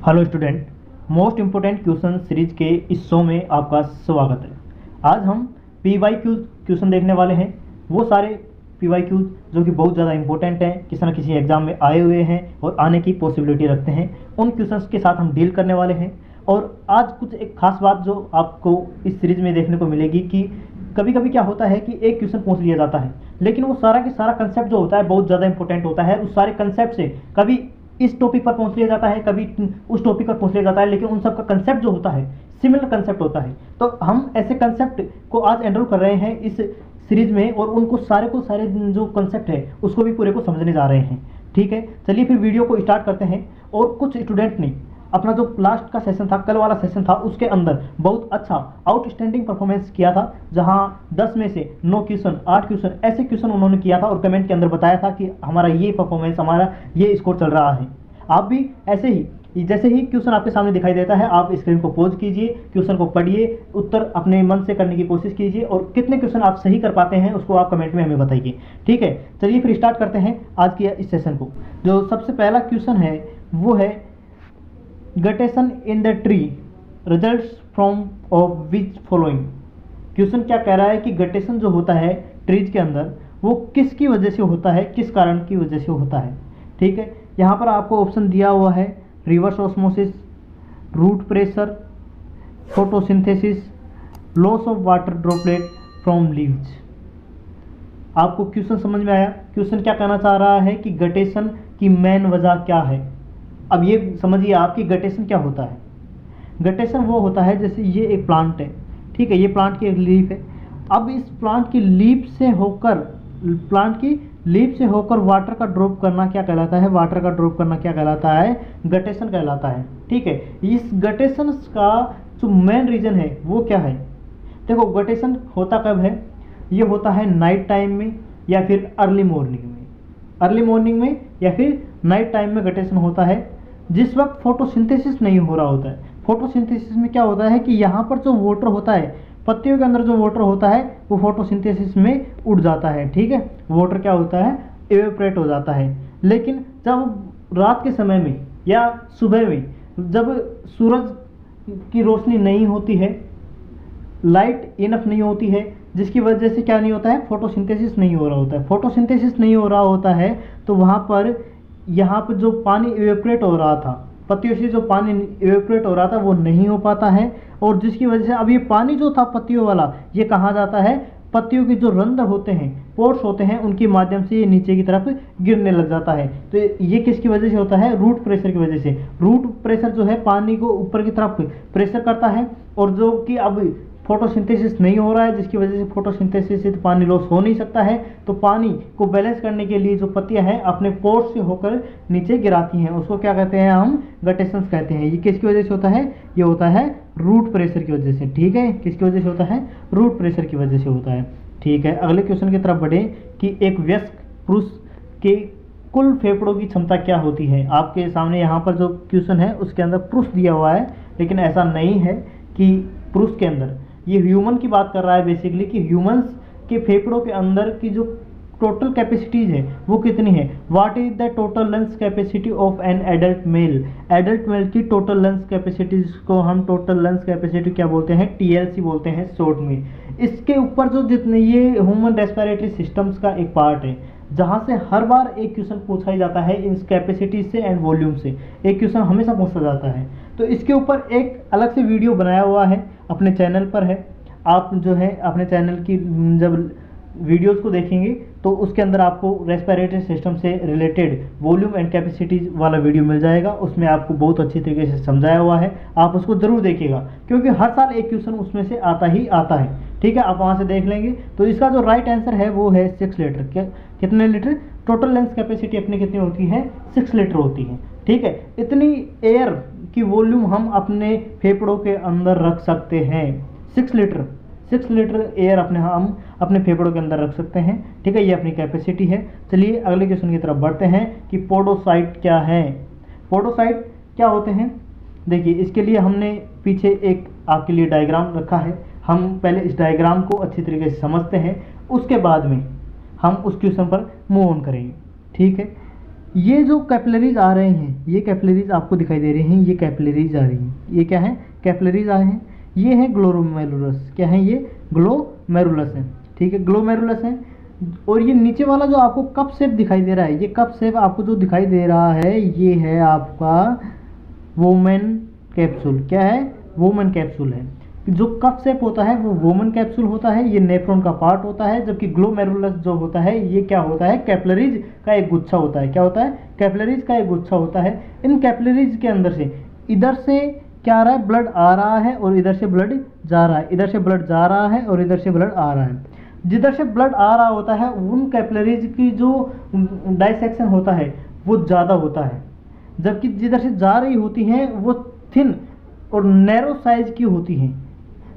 Hello student, most important question series के इस show में आपका स्वागत है। आज हम PYQ क्वेश्चन देखने वाले हैं। वो सारे PYQ जो कि बहुत ज़्यादा इंपॉर्टेंट हैं, किसी न किसी एग्जाम में आए हुए हैं और आने की पॉसिबिलिटी रखते हैं, उन क्वेश्चंस के साथ हम डील करने वाले हैं। और आज कुछ एक खास बात जो आपको इस सीरीज में देखने को मिलेगी कि कभी कभी क्या होता है कि एक क्वेश्चन पूछ लिया जाता है, लेकिन वो सारा के सारा कंसेप्ट जो होता है बहुत ज़्यादा इंपॉर्टेंट होता है। उस सारे कंसेप्ट से कभी इस टॉपिक पर पहुंच लिया जाता है, कभी उस टॉपिक पर पहुंच लिया जाता है, लेकिन उन सब का कंसेप्ट जो होता है सिमिलर कंसेप्ट होता है। तो हम ऐसे कंसेप्ट को आज एनरोल कर रहे हैं इस सीरीज में और उनको सारे को सारे जो कंसेप्ट है उसको भी पूरे को समझने जा रहे हैं। ठीक है, चलिए फिर वीडियो को स्टार्ट करते हैं। और कुछ स्टूडेंट ने अपना जो लास्ट का सेशन था, कल वाला सेशन था, उसके अंदर बहुत अच्छा आउटस्टैंडिंग परफॉर्मेंस किया था, जहां 10 में से 9 क्वेश्चन, 8 क्वेश्चन ऐसे क्वेश्चन उन्होंने किया था और कमेंट के अंदर बताया था कि हमारा ये परफॉर्मेंस, हमारा ये स्कोर चल रहा है। आप भी ऐसे ही, जैसे ही क्वेश्चन आपके सामने दिखाई देता है, आप स्क्रीन को पॉज कीजिए, क्वेश्चन को पढ़िए, उत्तर अपने मन से करने की कोशिश कीजिए और कितने क्वेश्चन आप सही कर पाते हैं उसको आप कमेंट में हमें बताइए। ठीक है, चलिए फिर स्टार्ट करते हैं आज की इस सेशन को। जो सबसे पहला क्वेश्चन है वो है guttation in the tree results from of which following. Question क्या कह रहा है कि गटेशन जो होता है ट्रीज के अंदर वो किसकी वजह से होता है, किस कारण की वजह से होता है। ठीक है, यहाँ पर आपको ऑप्शन दिया हुआ है reverse osmosis, root pressure, photosynthesis, loss of water droplet from leaves. आपको क्वेश्चन समझ में आया? क्वेश्चन क्या कहना चाह रहा है कि गटेशन की मेन वजह क्या है। अब ये समझिए आप कि गटेशन क्या होता है। गटेशन वो होता है, जैसे ये एक प्लांट है, ठीक है, ये प्लांट की एक लीफ है। अब इस प्लांट की लीफ से होकर वाटर का ड्रॉप करना क्या कहलाता है? वाटर का ड्रॉप करना क्या कहलाता है? गटेशन कहलाता है। ठीक है, इस गटेशन का जो मेन रीजन है वो क्या है? देखो, गटेशन होता कब है? ये होता है नाइट टाइम में या फिर अर्ली मॉर्निंग में या फिर नाइट टाइम में गटेशन होता है, जिस वक्त फोटोसिंथेसिस नहीं हो रहा होता है। फोटोसिंथेसिस में क्या होता है कि यहाँ पर जो वाटर होता है, पत्तियों के अंदर जो वाटर होता है वो फोटोसिंथेसिस में उड़ जाता है। ठीक है, वाटर क्या होता है? इवेपोरेट हो जाता है। लेकिन जब रात के समय में या सुबह में जब सूरज की रोशनी नहीं होती है, लाइट इनफ नहीं होती है, जिसकी वजह से क्या नहीं होता है? फोटोसिंथेसिस नहीं हो रहा होता है। फोटोसिंथेसिस नहीं हो रहा होता है तो वहाँ पर यहाँ पर जो पानी इवेपोरेट हो रहा था, पत्तियों से जो पानी इवेपोरेट हो रहा था वो नहीं हो पाता है, और जिसकी वजह से अब ये पानी जो था पत्तियों वाला, ये कहाँ जाता है? पत्तियों के जो रंध्र होते हैं, पोर्स होते हैं, उनके माध्यम से ये नीचे की तरफ गिरने लग जाता है। तो ये किसकी वजह से होता है? रूट प्रेशर की वजह से। रूट प्रेशर जो है पानी को ऊपर की तरफ प्रेशर करता है, और जो कि अब फोटोसिंथेसिस नहीं हो रहा है, जिसकी वजह से फोटोसिंथेसिस से तो पानी लॉस हो नहीं सकता है। तो पानी को बैलेंस करने के लिए जो पत्तियां हैं अपने पोर्स से होकर नीचे गिराती हैं, उसको क्या कहते हैं? हम गटेशंस कहते हैं। ये किसकी वजह से होता है? ये होता है रूट प्रेशर की वजह से। ठीक है, किसकी वजह से होता है? रूट प्रेशर की वजह से होता है। ठीक है, अगले क्वेश्चन की तरफ बढ़े कि एक वयस्क पुरुष के कुल फेफड़ों की क्षमता क्या होती है। आपके सामने यहाँ पर जो क्वेश्चन है उसके अंदर पुरुष दिया हुआ है, लेकिन ऐसा नहीं है कि पुरुष के अंदर, ये ह्यूमन की बात कर रहा है बेसिकली, कि ह्यूमंस के फेफड़ों के अंदर की जो टोटल कैपेसिटीज है वो कितनी है। What is the total lungs capacity of an adult mail. Adult mail की टोटल लंग्स कैपेसिटीज को हम टोटल लंग्स कैपेसिटी क्या बोलते हैं? TLC बोलते हैं शॉर्ट में। इसके ऊपर जो जितने, ये ह्यूमन रेस्पिरेटरी सिस्टम्स का एक पार्ट है, जहाँ से हर बार एक क्वेश्चन पूछा ही जाता है इन कैपेसिटी से एंड वॉल्यूम से। एक क्वेश्चन हमेशा पूछा जाता है, तो इसके ऊपर एक अलग से वीडियो बनाया हुआ है, अपने चैनल पर है। आप जो है अपने चैनल की जब वीडियोस को देखेंगे तो उसके अंदर आपको रेस्पिरेटरी सिस्टम से रिलेटेड वॉल्यूम एंड कैपेसिटीज वाला वीडियो मिल जाएगा। उसमें आपको बहुत अच्छी तरीके से समझाया हुआ है, आप उसको ज़रूर देखिएगा, क्योंकि हर साल एक क्वेश्चन उसमें से आता ही आता है। ठीक है, आप वहाँ से देख लेंगे। तो इसका जो राइट आंसर है वो है 6 लीटर। कितने लीटर? टोटल लंग्स कैपेसिटी अपनी कितनी होती है? 6 लीटर होती है। ठीक है, इतनी एयर की वॉल्यूम हम अपने फेफड़ों के अंदर रख सकते हैं। 6 लीटर एयर हम अपने फेफड़ों के अंदर रख सकते हैं। ठीक है, ये अपनी कैपेसिटी है। चलिए अगले क्वेश्चन की तरफ बढ़ते हैं कि पोडोसाइट क्या है। पोडोसाइट क्या होते हैं? देखिए, इसके लिए हमने पीछे एक आपके लिए डायग्राम रखा है। हम पहले इस डायग्राम को अच्छी तरीके से समझते हैं, उसके बाद में हम उस क्वेश्चन पर मूव ऑन करेंगे। ठीक है, ये जो कैपिलरीज आ रहे हैं, ये कैपिलरीज आपको दिखाई दे रहे हैं, ये कैपिलरीज आ रही हैं, ये क्या है, कैपिलरीज आए हैं, ये है ग्लोमेरुलस, क्या है ये, ग्लोमेरुलस है, ठीक है, ग्लोमेरुलस है। और ये नीचे वाला जो आपको कप शेप दिखाई दे रहा है, ये कप शेप आपको जो दिखाई दे रहा है, ये है आपका वोमेन कैप्सूल, क्या है, वोमेन कैप्सूल है। जो कप शेप होता है वो वोमेन कैप्सूल होता है, ये नेफ्रॉन का पार्ट होता है, जबकि ग्लोमेरुलस जो होता है ये क्या होता है, कैपिलरीज का एक गुच्छा होता है, क्या होता है, कैपिलरीज का एक गुच्छा होता है। इन कैपिलरीज के अंदर से इधर से क्या आ रहा है, ब्लड आ रहा है और इधर से ब्लड जा रहा है, इधर से ब्लड जा रहा है और इधर से ब्लड आ रहा है। जिधर से ब्लड आ रहा होता है उन कैपिलरीज की जो डाइसेक्शन होता है वो ज़्यादा होता है, जबकि जिधर से जा रही होती हैं वो थिन और नैरो साइज की होती हैं,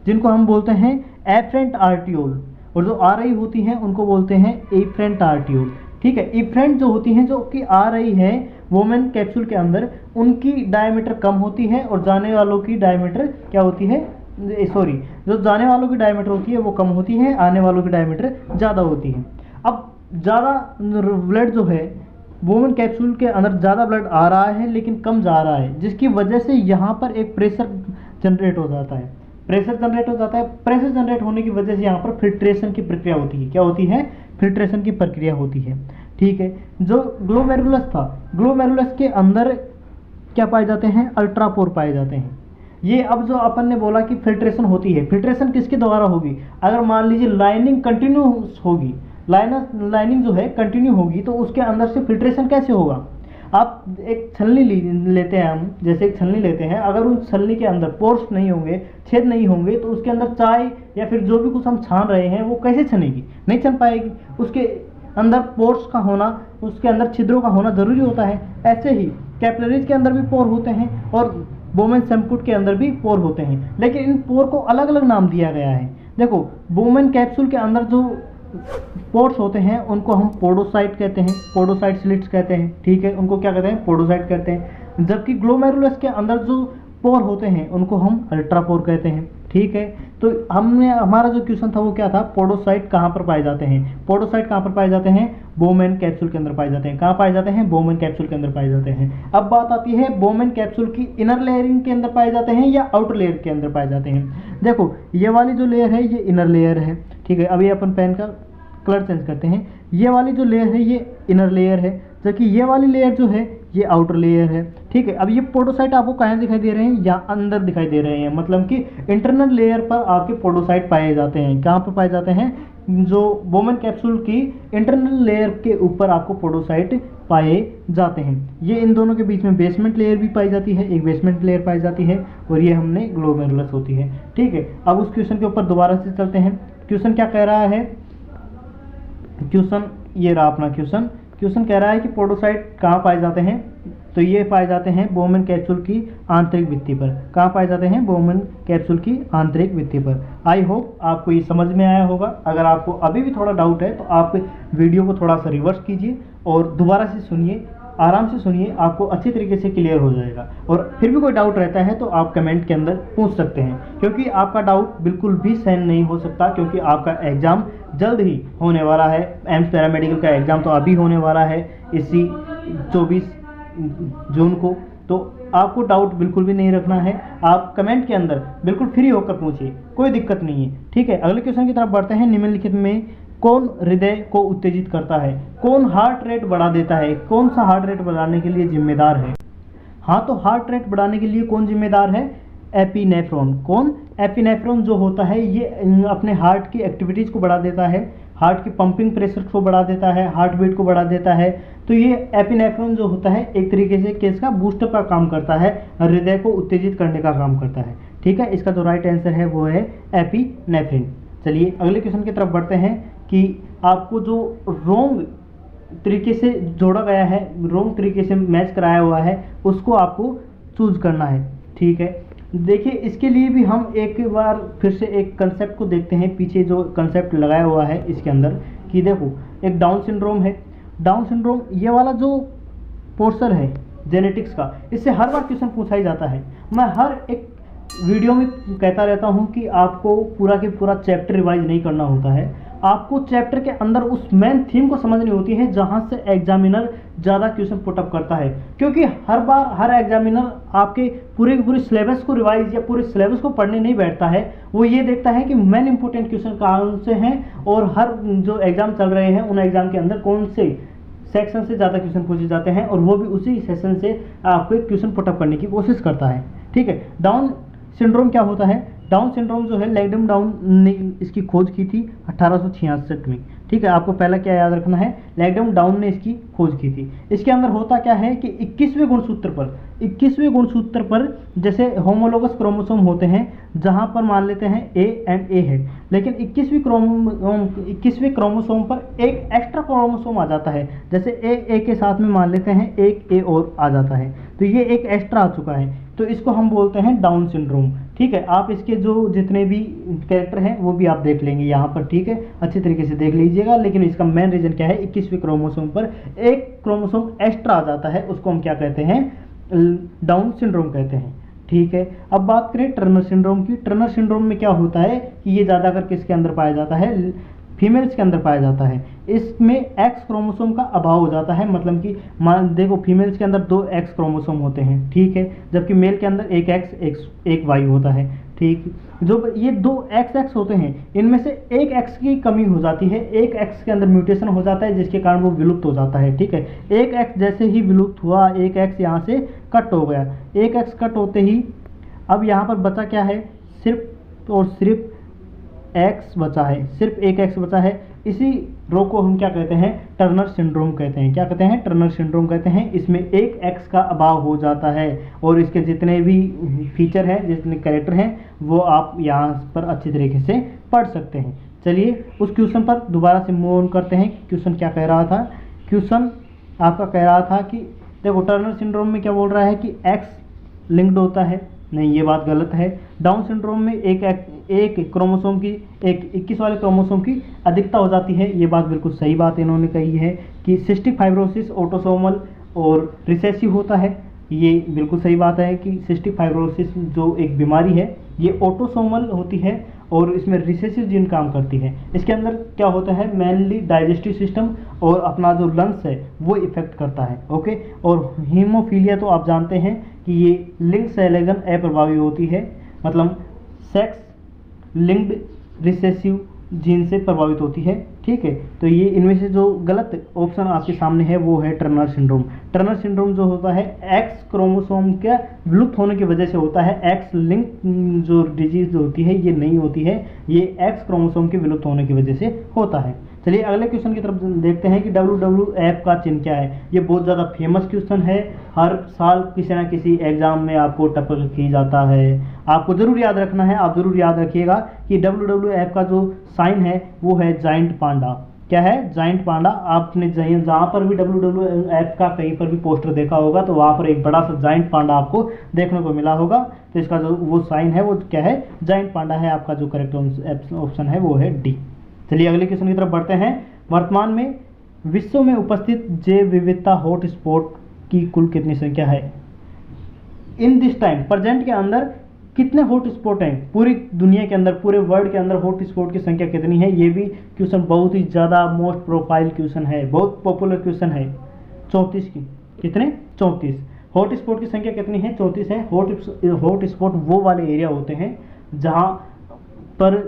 जिनको हम बोलते हैं एफरेंट आर्टियोल, और जो आ रही होती हैं उनको बोलते हैं एफरेंट आर्टियोल, ठीक है। एफरेंट जो होती हैं, जो कि आ रही है वोमेन कैप्सूल के अंदर, उनकी डायमीटर कम होती है और जाने वालों की डायमीटर क्या होती है, सॉरी, जो जाने वालों की डायमीटर होती है वो कम होती है, आने वालों की डायमीटर ज़्यादा होती है। अब ज़्यादा ब्लड जो है वोमेन कैप्सूल के अंदर ज़्यादा ब्लड आ रहा है लेकिन कम जा रहा है, जिसकी वजह से यहाँ पर एक प्रेशर जनरेट हो जाता है, प्रेशर जनरेट हो जाता है। प्रेशर जनरेट होने की वजह से यहाँ पर फिल्ट्रेशन की प्रक्रिया होती है, क्या होती है, फिल्ट्रेशन की प्रक्रिया होती है, ठीक है। जो ग्लोमेरुलस था, ग्लोमेरुलस के अंदर क्या पाए जाते हैं, अल्ट्रापोर पाए जाते हैं। ये अब जो अपन ने बोला कि फिल्ट्रेशन होती है, फिल्ट्रेशन किसके द्वारा होगी, अगर मान लीजिए लाइनिंग कंटिन्यू होगी, लाइनिंग जो है कंटिन्यू होगी, तो उसके अंदर से फिल्ट्रेशन कैसे होगा। आप एक छलनी लेते हैं हम, जैसे एक छलनी लेते हैं, अगर उस छलनी के अंदर पोर्स नहीं होंगे, छेद नहीं होंगे, तो उसके अंदर चाय या फिर जो भी कुछ हम छान रहे हैं वो कैसे छनेगी, नहीं छन पाएगी। उसके अंदर पोर्स का होना, उसके अंदर छिद्रों का होना जरूरी होता है। ऐसे ही कैपिलरीज के अंदर भी पोर होते हैं और वोमेन सेम्पुट के अंदर भी पोर होते हैं, लेकिन इन पोर को अलग अलग नाम दिया गया है। देखो, वोमेन कैप्सूल के अंदर जो पोर्स होते हैं उनको हम पोडोसाइट कहते हैं, पोडोसाइट स्लिट्स कहते हैं, ठीक है, उनको क्या कहते हैं, पोडोसाइट कहते हैं। जबकि ग्लोमेरुलस के अंदर जो पोर होते हैं उनको हम अल्ट्रापोर कहते हैं, ठीक है। तो हमने, हमारा जो क्वेश्चन था वो क्या था, पोडोसाइट कहाँ पर पाए जाते हैं, पोडोसाइट कहाँ पर पाए जाते हैं, वोमेन कैप्सूल के अंदर पाए जाते हैं। कहाँ पाए जाते हैं, वोमेन कैप्सूल के अंदर पाए जाते हैं। अब बात आती है वोमेन कैप्सूल की इनर लेयरिंग के अंदर पाए जाते हैं या आउटर लेयर के अंदर पाए जाते हैं। देखो, ये वाली जो लेयर है ये इनर लेयर है, ठीक है। अभी अपन पेन का कलर चेंज करते हैं, ये वाली जो लेयर है ये इनर लेयर है, जबकि ये वाली लेयर जो है ये आउटर लेयर है, ठीक है। अब ये पोडोसाइट आपको कहाँ दिखाई दे रहे हैं, या अंदर दिखाई दे रहे हैं, मतलब कि इंटरनल लेयर पर आपके पोडोसाइट पाए जाते हैं। कहाँ पर पाए जाते हैं, जो वोमेन कैप्सूल की इंटरनल लेयर के ऊपर आपको पोडोसाइट पाए जाते हैं। ये इन दोनों के बीच में बेसमेंट लेयर भी पाई जाती है, एक बेसमेंट लेयर पाई जाती है, और ये हमने ग्लोमेरुलस होती है, ठीक है। अब उस क्वेश्चन के ऊपर दोबारा से चलते हैं। क्वेश्चन क्या कह रहा है, क्वेश्चन ये रहा अपना क्वेश्चन। क्वेश्चन कह रहा है कि पोडोसाइट कहाँ पाए जाते हैं, तो ये पाए जाते हैं वोमेन कैप्सूल की आंतरिक भित्ति पर। कहाँ पाए जाते हैं, वोमेन कैप्सूल की आंतरिक भित्ति पर। आई होप आपको ये समझ में आया होगा। अगर आपको अभी भी थोड़ा डाउट है तो आप वीडियो को थोड़ा सा रिवर्स कीजिए और दोबारा से सुनिए, आराम से सुनिए, आपको अच्छी तरीके से क्लियर हो जाएगा। और फिर भी कोई डाउट रहता है तो आप कमेंट के अंदर पूछ सकते हैं, क्योंकि आपका डाउट बिल्कुल भी सहन नहीं हो सकता, क्योंकि आपका एग्ज़ाम जल्द ही होने वाला है। एम्स पैरामेडिकल का एग्ज़ाम तो अभी होने वाला है, इसी 24 जून को। तो आपको डाउट बिल्कुल भी नहीं रखना है, आप कमेंट के अंदर बिल्कुल फ्री होकर पूछिए, कोई दिक्कत नहीं है, ठीक है। अगले क्वेश्चन की तरफ बढ़ते हैं। निम्नलिखित में कौन हृदय को उत्तेजित करता है, कौन हार्ट रेट बढ़ा देता है, कौन सा हार्ट रेट बढ़ाने के लिए जिम्मेदार है। हाँ, तो हार्ट रेट बढ़ाने के लिए कौन जिम्मेदार है, एपिनेफ्रॉन। कौन, एपिनेफ्रॉन जो होता है ये अपने हार्ट की एक्टिविटीज़ को बढ़ा देता है, हार्ट की पंपिंग प्रेशर को बढ़ा देता है, हार्ट बीट को बढ़ा देता है। तो ये एपिनेफ्रॉन जो होता है एक तरीके से किसका, बूस्टर का काम करता है, हृदय को उत्तेजित करने का काम करता है, ठीक है। इसका जो राइट आंसर है वो है एपिनेफ्रिन। चलिए अगले क्वेश्चन की तरफ बढ़ते हैं कि आपको जो रोंग तरीके से जोड़ा गया है, रोंग तरीके से मैच कराया हुआ है, उसको आपको चूज करना है, ठीक है। देखिए, इसके लिए भी हम एक बार फिर से एक कंसेप्ट को देखते हैं, पीछे जो कंसेप्ट लगाया हुआ है इसके अंदर, कि देखो एक डाउन सिंड्रोम है। डाउन सिंड्रोम ये वाला जो पोर्शन है जेनेटिक्स का, इससे हर बार क्वेश्चन पूछा ही जाता है। मैं हर एक वीडियो में कहता रहता हूँ कि आपको पूरा के पूरा चैप्टर रिवाइज नहीं करना होता है, आपको चैप्टर के अंदर उस मेन थीम को समझनी होती है जहां से एग्जामिनर ज़्यादा क्वेश्चन पुटअप करता है। क्योंकि हर बार हर एग्जामिनर आपके पूरे के पूरे सिलेबस को रिवाइज या पूरे सिलेबस को पढ़ने नहीं बैठता है, वो ये देखता है कि मेन इंपॉर्टेंट क्वेश्चन कहाँ से हैं और हर जो एग्जाम चल रहे हैं उन एग्जाम के अंदर कौन से सेक्शन से ज़्यादा क्वेश्चन पूछे जाते हैं, और वो भी उसी सेशन से आपको क्वेश्चन पुटअप करने की कोशिश करता है। ठीक है, डाउन सिंड्रोम क्या होता है? डाउन सिंड्रोम जो है लैंगडम डाउन ने इसकी खोज की थी 1866 में। ठीक है, आपको पहला क्या याद रखना है, लैंगडम डाउन ने इसकी खोज की थी। इसके अंदर होता क्या है कि 21वें गुणसूत्र पर जैसे होमोलोगस क्रोमोसोम होते हैं, जहां पर मान लेते हैं ए एंड ए है, लेकिन 21वें क्रोमोसोम पर एक एक्स्ट्रा क्रोमोसोम आ जाता है। जैसे ए के साथ में मान लेते हैं एक ए और आ जाता है, तो ये एक एक्स्ट्रा आ चुका है, तो इसको हम बोलते हैं डाउन सिंड्रोम। ठीक है, आप इसके जो जितने भी कैरेक्टर हैं वो भी आप देख लेंगे यहाँ पर। ठीक है, अच्छी तरीके से देख लीजिएगा। लेकिन इसका मेन रीजन क्या है, 21वें क्रोमोसोम पर एक क्रोमोसोम एक्स्ट्रा आ जाता है, उसको हम क्या कहते हैं, डाउन सिंड्रोम कहते हैं। ठीक है, अब बात करें टर्नर सिंड्रोम की। टर्नर सिंड्रोम में क्या होता है कि ये ज़्यादातर किसके अंदर पाया जाता है, फीमेल्स के अंदर पाया जाता है। इसमें एक्स क्रोमोसोम का अभाव हो जाता है, मतलब कि मान देखो फीमेल्स के अंदर 2 एक्स क्रोमोसोम होते हैं, ठीक है, जबकि मेल के अंदर एक एक्स एक वाई होता है। ठीक, जो ये 2 एक्स होते हैं, इनमें से एक एक्स की कमी हो जाती है, एक एक्स के अंदर म्यूटेशन हो जाता है, जिसके कारण वो विलुप्त हो जाता है। ठीक है, एक एक्स जैसे ही विलुप्त हुआ, एक एक्स यहाँ से कट हो गया, एक एक्स कट होते ही अब यहाँ पर बचा क्या है, सिर्फ और सिर्फ एक्स बचा है, सिर्फ एक एक्स बचा है। इसी रो को हम क्या कहते हैं, टर्नर सिंड्रोम कहते हैं। क्या कहते हैं, टर्नर सिंड्रोम कहते हैं। इसमें एक एक्स का अभाव हो जाता है और इसके जितने भी फीचर हैं, जितने कैरेक्टर हैं, वो आप यहाँ पर अच्छी तरीके से पढ़ सकते हैं। चलिए उस क्वेश्चन पर दोबारा से मूव ऑन करते हैं। क्वेश्चन क्या कह रहा था, क्वेश्चन आपका कह रहा था कि देखो टर्नर सिंड्रोम में क्या बोल रहा है कि एक्स लिंक्ड होता है, नहीं ये बात गलत है। डाउन सिंड्रोम में एक क्रोमोसोम की, एक 21 वाले क्रोमोसोम की अधिकता हो जाती है, ये बात बिल्कुल सही बात इन्होंने कही है कि सिस्टिक फाइब्रोसिस ऑटोसोमल और रिसेसिव होता है। ये बिल्कुल सही बात है कि सिस्टिक फाइब्रोसिस जो एक बीमारी है ये ऑटोसोमल होती है और इसमें रिसेसिव जीन काम करती है। इसके अंदर क्या होता है, मेनली डाइजेस्टिव सिस्टम और अपना जो लंग्स है वो इफेक्ट करता है। ओके, और हीमोफीलिया तो आप जानते हैं कि ये लिंग सहलगन अप्रभावी होती है, मतलब सेक्स लिंक्ड रिसेसिव जीन से प्रभावित होती है। ठीक है, तो ये इनमें से जो गलत ऑप्शन आपके सामने है वो है टर्नर सिंड्रोम। टर्नर सिंड्रोम जो होता है एक्स क्रोमोसोम के विलुप्त होने की वजह से होता है। एक्स लिंक जो डिजीज जो होती है ये नहीं होती है, ये एक्स क्रोमोसोम के विलुप्त होने की वजह से होता है। चलिए अगले क्वेश्चन की तरफ देखते हैं कि WWF का चिन्ह क्या है। ये बहुत ज़्यादा फेमस क्वेश्चन है, हर साल किसी ना किसी एग्जाम में आपको टपक की जाता है। आपको जरूर याद रखना है, आप जरूर याद रखिएगा कि WWF का जो साइन है वो है जाइंट पांडा। क्या है, जाइंट पांडा। आपने जहाँ पर भी WWF का कहीं पर भी पोस्टर देखा होगा तो वहाँ पर एक बड़ा सा जाइंट पांडा आपको देखने को मिला होगा, तो इसका जो वो साइन है वो क्या है, जाइंट पांडा है। आपका जो करेक्ट ऑप्शन है वो है डी। चलिए अगले क्वेश्चन की तरफ बढ़ते हैं। वर्तमान में विश्व में उपस्थित जैव विविधता हॉटस्पॉट की कुल कितनी संख्या है? इन दिस टाइम प्रेजेंट के अंदर कितने हॉटस्पॉट हैं पूरी दुनिया के अंदर, पूरे वर्ल्ड के अंदर हॉटस्पॉट की संख्या कितनी है? ये भी क्वेश्चन बहुत ही ज़्यादा मोस्ट प्रोफाइल क्वेश्चन है, बहुत पॉपुलर क्वेश्चन है। 34 की, कितने? 34। हॉटस्पॉट की संख्या कितनी है? 34 है। हॉटस्पॉट वो वाले एरिया होते हैं जहाँ पर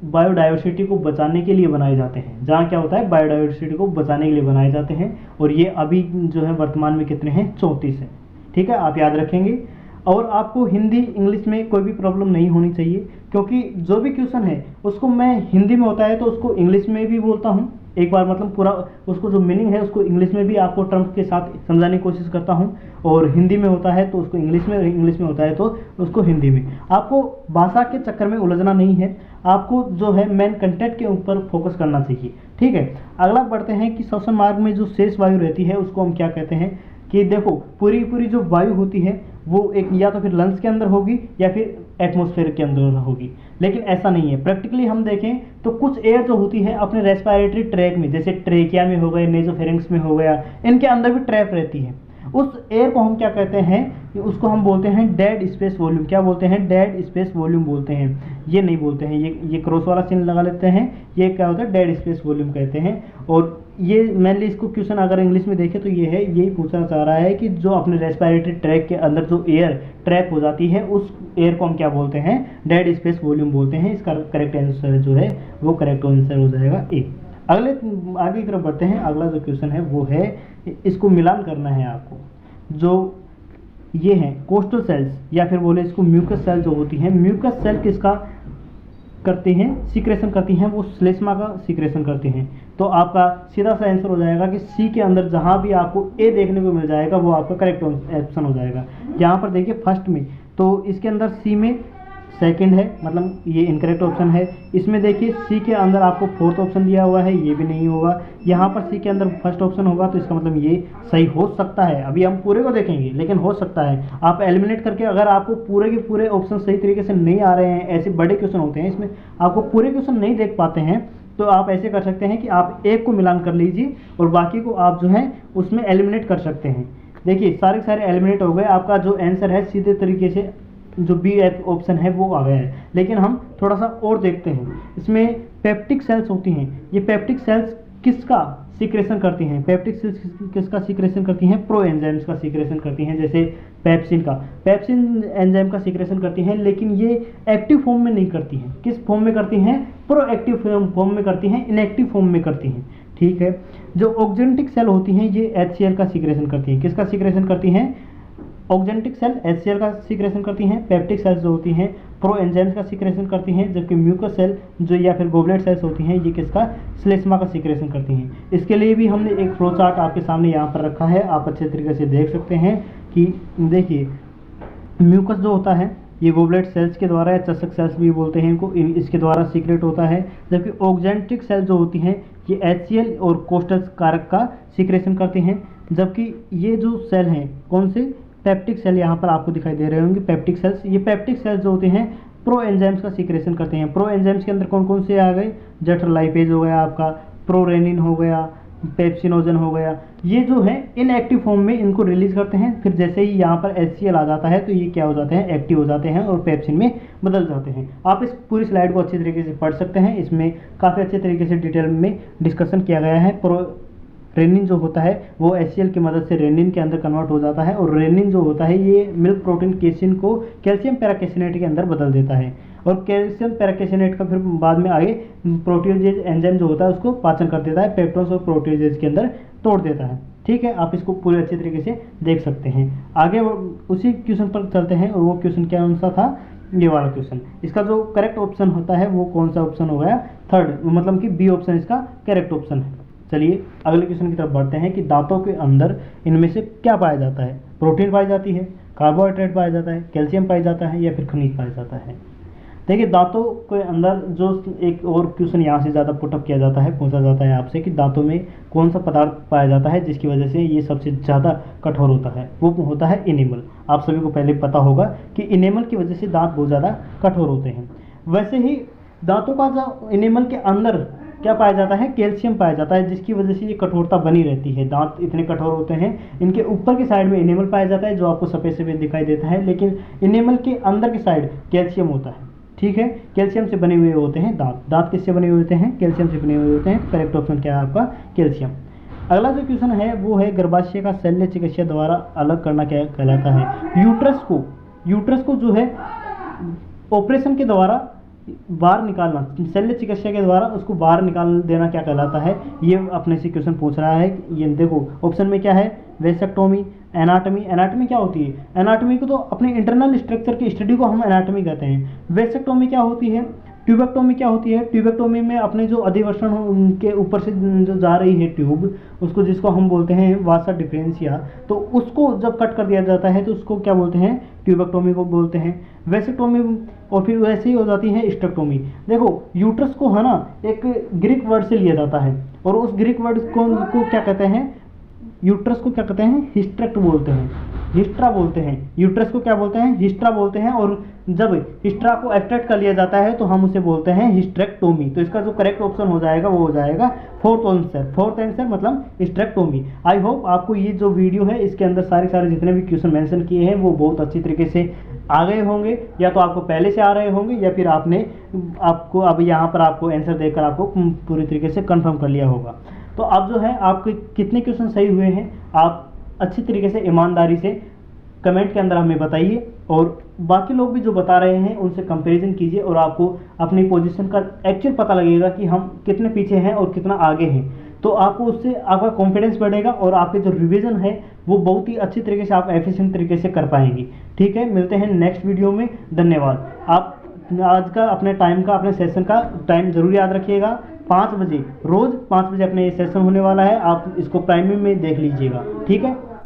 बायोडाइवर्सिटी को बचाने के लिए बनाए जाते हैं, जहाँ क्या होता है, बायोडाइवर्सिटी को बचाने के लिए बनाए जाते हैं। और ये अभी जो है वर्तमान में कितने हैं? 34 है। ठीक है, आप याद रखेंगे। और आपको हिंदी इंग्लिश में कोई भी प्रॉब्लम नहीं होनी चाहिए, क्योंकि जो भी क्वेश्चन है उसको मैं हिंदी में होता है तो उसको इंग्लिश में भी बोलता हूँ एक बार, मतलब पूरा उसको जो मीनिंग है उसको इंग्लिश में भी आपको टर्म्स के साथ समझाने की कोशिश करता हूँ, और हिंदी में होता है तो उसको इंग्लिश में, इंग्लिश में होता है तो उसको हिंदी में। आपको भाषा के चक्कर में उलझना नहीं है, आपको जो है मेन कंटेंट के ऊपर फोकस करना चाहिए। ठीक है, अगला बढ़ते हैं कि श्वसन मार्ग में जो शेष वायु रहती है उसको हम क्या कहते हैं? कि देखो पूरी जो वायु होती है वो एक या तो फिर लंग्स के अंदर होगी या फिर एटमॉस्फेयर के अंदर होगी, लेकिन ऐसा नहीं है। प्रैक्टिकली हम देखें तो कुछ एयर जो होती है अपने रेस्पिरेटरी ट्रैक में, जैसे ट्रेकिया में हो गए, नेजोफेरिंक्स में हो गया, इनके अंदर भी ट्रैप रहती है। उस एयर को हम क्या कहते हैं, उसको हम बोलते हैं डेड स्पेस वॉल्यूम। क्या बोलते हैं? डेड स्पेस वॉल्यूम बोलते हैं। ये नहीं बोलते हैं, ये क्रॉस वाला चिन्ह लगा लेते हैं, ये क्या होता है? डेड स्पेस वॉल्यूम कहते हैं। और ये मेनली इसको क्वेश्चन अगर इंग्लिश में देखें तो ये है, यही पूछना चाह रहा है कि जो अपने रेस्पिरेटरी ट्रैक के अंदर जो एयर ट्रैप हो जाती है उस एयर को हम क्या बोलते हैं? डेड स्पेस वॉल्यूम बोलते हैं। इसका करेक्ट आंसर जो है वो करेक्ट आंसर हो जाएगा ए। अगले आगे की तरफ बढ़ते हैं। अगला जो क्वेश्चन है वो है, इसको मिलान करना है आपको। जो ये हैं कोस्टल सेल्स या फिर बोले इसको म्यूकस सेल जो होती हैं, म्यूकस सेल किसका करती हैं? सीक्रेशन करती हैं, वो श्लेष्मा का सीक्रेशन करती हैं। तो आपका सीधा सा आंसर हो जाएगा कि सी के अंदर जहाँ भी आपको ए देखने को मिल जाएगा वो आपका करेक्ट ऑप्शन हो जाएगा। यहाँ पर देखिए फर्स्ट में, तो इसके अंदर सी में सेकंड है, मतलब ये इनकरेक्ट ऑप्शन है। इसमें देखिए सी के अंदर आपको फोर्थ ऑप्शन दिया हुआ है, ये भी नहीं होगा। यहाँ पर सी के अंदर फर्स्ट ऑप्शन होगा, तो इसका मतलब ये सही हो सकता है। अभी हम पूरे को देखेंगे, लेकिन हो सकता है। आप एलिमिनेट करके अगर आपको पूरे के पूरे ऑप्शन सही तरीके से नहीं आ रहे हैं, ऐसे बड़े क्वेश्चन होते हैं इसमें आपको पूरे क्वेश्चन नहीं देख पाते हैं, तो आप ऐसे कर सकते हैं कि आप एक को मिलान कर लीजिए और बाकी को आप जो है उसमें एलिमिनेट कर सकते हैं। देखिए सारे सारे एलिमिनेट हो गए, आपका जो आंसर है सीधे तरीके से जो बी ऑप्शन है वो आ गया है। लेकिन हम थोड़ा सा और देखते हैं। इसमें पेप्टिक सेल्स होती हैं, ये पेप्टिक सेल्स किसका सीक्रेशन करती हैं? पेप्टिक सेल्स किसका सीक्रेशन करती हैं? प्रो एंजाइम्स का सीक्रेशन करती हैं, जैसे पेप्सिन का। पेप्सिन एंजाइम का सीक्रेशन करती हैं, लेकिन ये एक्टिव फॉर्म में नहीं करती हैं। किस फॉर्म में करती हैं? प्रो एक्टिव फॉर्म में करती हैं, इनएक्टिव फॉर्म में करती हैं। ठीक है। जो ऑक्जेंटिक सेल होती हैं ये HCl का सीक्रेशन करती हैं। किसका सीक्रेशन करती हैं? ऑक्जेंटिक सेल HCl का सीक्रेशन करती हैं। पेप्टिक सेल्स जो होती हैं प्रो एंजाइम्स का सीक्रेशन करती हैं, जबकि म्यूकस सेल जो या फिर गोबलेट सेल्स होती हैं ये किसका? श्लेष्मा का सीक्रेशन करती हैं। इसके लिए भी हमने एक फ्लो चार्ट आपके सामने यहाँ पर रखा है, आप अच्छे तरीके से देख सकते हैं कि देखिए म्यूकस जो होता है ये गोबलेट सेल्स के द्वारा या चषक सेल्स भी बोलते हैं इनको, इसके द्वारा सीक्रेट होता है। जबकि ऑक्जेंटिक सेल जो होती हैं ये HCl और कोस्टल कारक का सीक्रेशन करती हैं। जबकि ये जो सेल हैं कौन से? पेप्टिक सेल यहाँ पर आपको दिखाई दे रहे होंगे पेप्टिक सेल्स। ये पेप्टिक सेल्स जो होते हैं प्रो एंजाइम्स का सीक्रेशन करते हैं। प्रो एंजाइम्स के अंदर कौन कौन से आ गए? जठरलाइपेज हो गया आपका, प्रोरेनिन हो गया, पेप्सिनोजन हो गया। ये जो है इनएक्टिव फॉर्म में इनको रिलीज करते हैं। फिर जैसे ही यहाँ पर HCl आ जाता है तो ये क्या हो जाते हैं? एक्टिव हो जाते हैं और पेप्सिन में बदल जाते हैं। आप इस पूरी स्लाइड को अच्छी तरीके से पढ़ सकते हैं, इसमें काफ़ी अच्छे तरीके से डिटेल में डिस्कशन किया गया है। रेनिन जो होता है वो HCl की मदद से रेनिन के अंदर कन्वर्ट हो जाता है, और रेनिन जो होता है ये मिल्क प्रोटीन केसिन को कैल्शियम पैराकेसिनेट के अंदर बदल देता है, और कैल्शियम पैराकेसिनेट का फिर बाद में आगे प्रोटीओजेज एंजाइम जो होता है उसको पाचन कर देता है, पेप्टोन्स और प्रोटीओजेज के अंदर तोड़ देता है। ठीक है, आप इसको पूरे अच्छे तरीके से देख सकते हैं। आगे उसी क्वेश्चन पर चलते हैं, और वो क्वेश्चन क्या सा था? ये वाला क्वेश्चन। इसका जो करेक्ट ऑप्शन होता है वो कौन सा ऑप्शन हो गया? थर्ड, मतलब कि बी ऑप्शन इसका करेक्ट ऑप्शन है। चलिए अगले क्वेश्चन की तरफ बढ़ते हैं कि दांतों के अंदर इनमें से क्या पाया जाता है? प्रोटीन पाई जाती है, कार्बोहाइड्रेट पाया जाता है, कैल्शियम पाया जाता है, या फिर खनिज पाया जाता है? देखिए दांतों के अंदर जो एक और क्वेश्चन यहाँ से ज़्यादा पुटअप किया जाता है, पूछा जाता है आपसे कि दांतों में कौन सा पदार्थ पाया जाता है जिसकी वजह से ये सबसे ज़्यादा कठोर होता है? वो होता है इनेमल। आप सभी को पहले पता होगा कि इनेमल की वजह से दांत बहुत ज़्यादा कठोर होते हैं। वैसे ही दांतों का जो इनेमल के अंदर क्या पाया जाता है? कैल्शियम पाया जाता है, जिसकी वजह से ये कठोरता बनी रहती है। दांत इतने कठोर होते हैं। इनके ऊपर की साइड में इनेमल पाया जाता है जो आपको सफ़ेद सफ़ेद दिखाई देता है, लेकिन इनेमल के अंदर की साइड कैल्शियम होता है। ठीक है, कैल्शियम से बने हुए होते हैं दांत। दांत किससे बने हुए होते हैं? कैल्शियम से बने हुए होते हैं। करेक्ट ऑप्शन क्या है आपका? कैल्शियम। अगला जो क्वेश्चन है वो है गर्भाशय का शल्य चिकित्सा द्वारा अलग करना क्या कहलाता है? यूट्रस को जो है ऑपरेशन के द्वारा बाहर निकालना, शल्य चिकित्सा के द्वारा उसको बाहर निकाल देना क्या कहलाता है? ये अपने से क्वेश्चन पूछ रहा है। ये देखो ऑप्शन में क्या है? Vasectomy, anatomy. एनाटॉमी क्या होती है? एनाटॉमी को तो अपने इंटरनल स्ट्रक्चर की स्टडी को हम एनाटॉमी कहते हैं। वेसेक्टोमी क्या होती है? ट्यूबेक्टोमी क्या होती है? ट्यूबेक्टोमी में अपने जो अधिवसन उनके ऊपर से जो जा रही है ट्यूब, उसको जिसको हम बोलते हैं वासा डिफरेंशिया, तो उसको जब कट कर दिया जाता है तो उसको क्या बोलते हैं? ट्यूबेक्टोमी को बोलते हैं। वेसेक्टोमी, और फिर वैसे ही हो जाती है स्टेक्टोमी। देखो यूट्रस को है ना एक ग्रीक वर्ड से लिया जाता है, और उस ग्रीक वर्ड को क्या कहते हैं? यूट्रस को क्या कहते हैं, हिस्ट्रेक्ट बोलते हैं, हिस्ट्रा बोलते हैं। यूट्रस को क्या बोलते हैं, हिस्ट्रा बोलते हैं। और जब हिस्ट्रा को एक्सट्रैक्ट कर लिया जाता है तो हम उसे बोलते हैं हिस्ट्रेक्टोमी। तो इसका जो करेक्ट ऑप्शन हो जाएगा वो हो जाएगा फोर्थ आंसर, फोर्थ आंसर मतलब हिस्ट्रेक्टोमी। आई होप आपको ये जो वीडियो है इसके अंदर सारे जितने भी क्वेश्चन मेंशन किए हैं वो बहुत अच्छी तरीके से आ गए होंगे, या तो आपको पहले से आ रहे होंगे या फिर आपको अब यहाँ पर आपको आंसर देकर आपको पूरी तरीके से कंफर्म कर लिया होगा। तो अब जो है आपके कितने क्वेश्चन सही हुए हैं आप अच्छी तरीके से ईमानदारी से कमेंट के अंदर हमें बताइए, और बाकी लोग भी जो बता रहे हैं उनसे कंपैरिजन कीजिए और आपको अपनी पोजीशन का एक्चुअल पता लगेगा कि हम कितने पीछे हैं और कितना आगे हैं। तो आपको उससे आपका कॉन्फिडेंस बढ़ेगा और आपके जो रिवीजन है वो बहुत ही अच्छी तरीके से आप एफिशिएंट तरीके से कर पाएंगे। ठीक है, मिलते हैं नेक्स्ट वीडियो में। धन्यवाद। आप आज का अपने टाइम का, अपने सेशन का टाइम ज़रूर याद रखिएगा। 5 बजे, रोज़ 5 बजे अपने ये सेशन होने वाला है, आप इसको प्राइमरी में देख लीजिएगा। ठीक है।